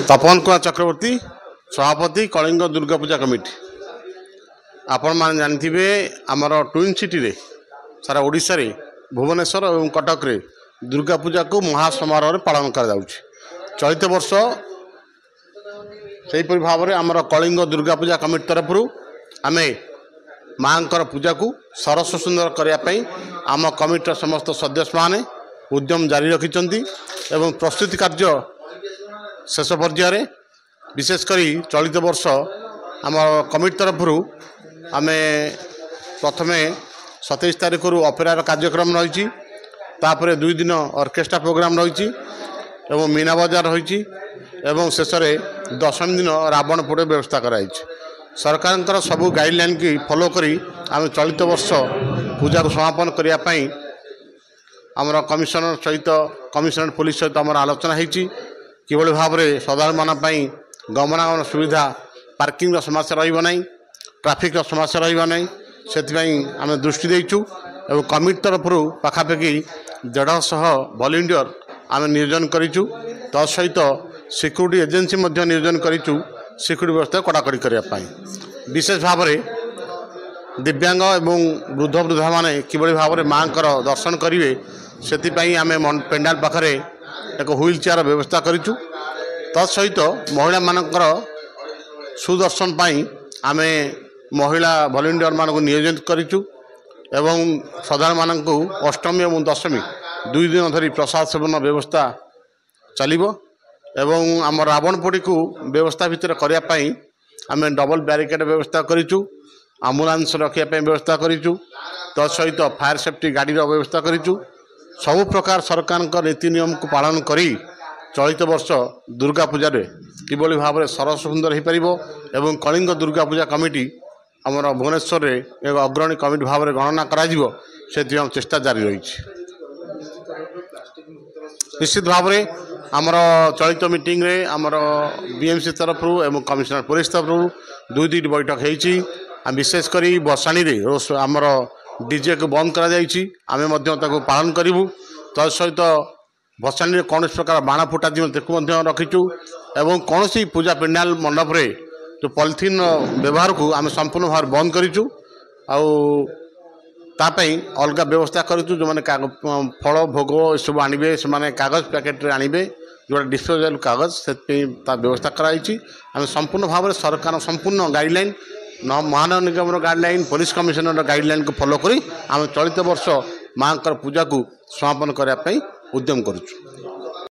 तपन कुमार चक्रवर्ती सभापति कलिंग दुर्गा पूजा कमिटी। आपण मैंने जानते आमर ट्विन सिटी रे सारा ओडिशा रे भुवनेश्वर और कटक रे दुर्गा पूजा को महासमारोह पालन कर चलित वर्ष से भाव में आमर कलिंग दुर्गा पूजा कमिटी तरफ आम माँ पूजा को सरस सुंदर करने आम कमिटर समस्त सदस्य माने उद्यम जारी रखिंट एवं प्रस्तुति कार्य शेष पर्यायर विशेषकर चलित वर्ष आम कमिटी तरफ आम प्रथम 27 तारीख रु अपेरार कार्यक्रम रही तापर 2 दिन ऑर्केस्ट्रा प्रोग्राम रही एवं मीना बजार रही एवं शेष में 10वीं दिन रावण पोड़ व्यवस्था कराई सरकार सबू गाइडलाइन की फॉलो करी आम चलित वर्ष पूजा को समापन करने आमर कमिशनर सहित कमिशनर पुलिस सहित आम आलोचना होती किभली भाव में साधारण मानी गमनागमन सुविधा पार्किंग समस्या रही ट्रैफिक समस्या रही से आम दृष्टि देचु एवं कमिटी तरफ पाखापाखि 150 वॉलंटियर आम नियोजन करूँ तसहित सिक्यूरिटी एजेंसी नियोजन करूँ सिक्यूरिटी व्यवस्था कड़ाकड़ी करने विशेष भाव में दिव्यांग एवं वृद्ध वृद्धा माने किभली भाव में माँ दर्शन करेंगे से आम पेंडाल पाखे एक व्हील चेयर व्यवस्था करूँ तसहित महिला मानकर सुदर्शन आम महिला वॉलंटियर मान नियोजित करूँ एवं साधारण मानक अष्टमी और दशमी 2 दिन धरी प्रसाद सेवन व्यवस्था चलिबो एवं आम रावण पोड़ी को व्यवस्था भितर करने आम डबल बैरिकेड व्यवस्था करूँ आम्बुलांस रखापी व्यवस्था करूँ तसहित फायर सेफ्टी गाड़ी व्यवस्था करूँ सबु प्रकार सरकार नीति नियम को पालन करी चलित वर्ष दुर्गा पूजा रे किभली भाव में सरस सुंदर हो पार एवं कलिंग दुर्गा पूजा कमिटी आमर भुवनेश्वर रे एक अग्रणी कमिटी भाव में गणना करा चेष्टा जारी रही निश्चित भाव में आमर चलित मीटिंग रे आमर बीएमसी तरफ एवं कमिशनर पुलिस तरफ 2-2 बैठक होती विशेषकर बसाणी रे आमर डीजे को बंद करा पालन करूँ तसहित भसाणी कौन प्रकार बाण फुटा रखीचु एवं कौन पूजा पेंडाल मंडप रे जो पॉलिथीन व्यवहार को आम संपूर्ण भाव बंद करूँ तापाई अलग व्यवस्था करूँ जो मैंने फल भोग सब आनबे से कागज पैकेट आनबे जो डिस्पोजेबल कागज से व्यवस्था कराई आम संपूर्ण भाव में सरकार संपूर्ण गाइडलाइन महानगर निगम गाइडलाइन पुलिस कमिशनर गाइडलाइन को फॉलो करी आम चलित वर्ष माँ पूजा को समापन करने उद्यम करूँ।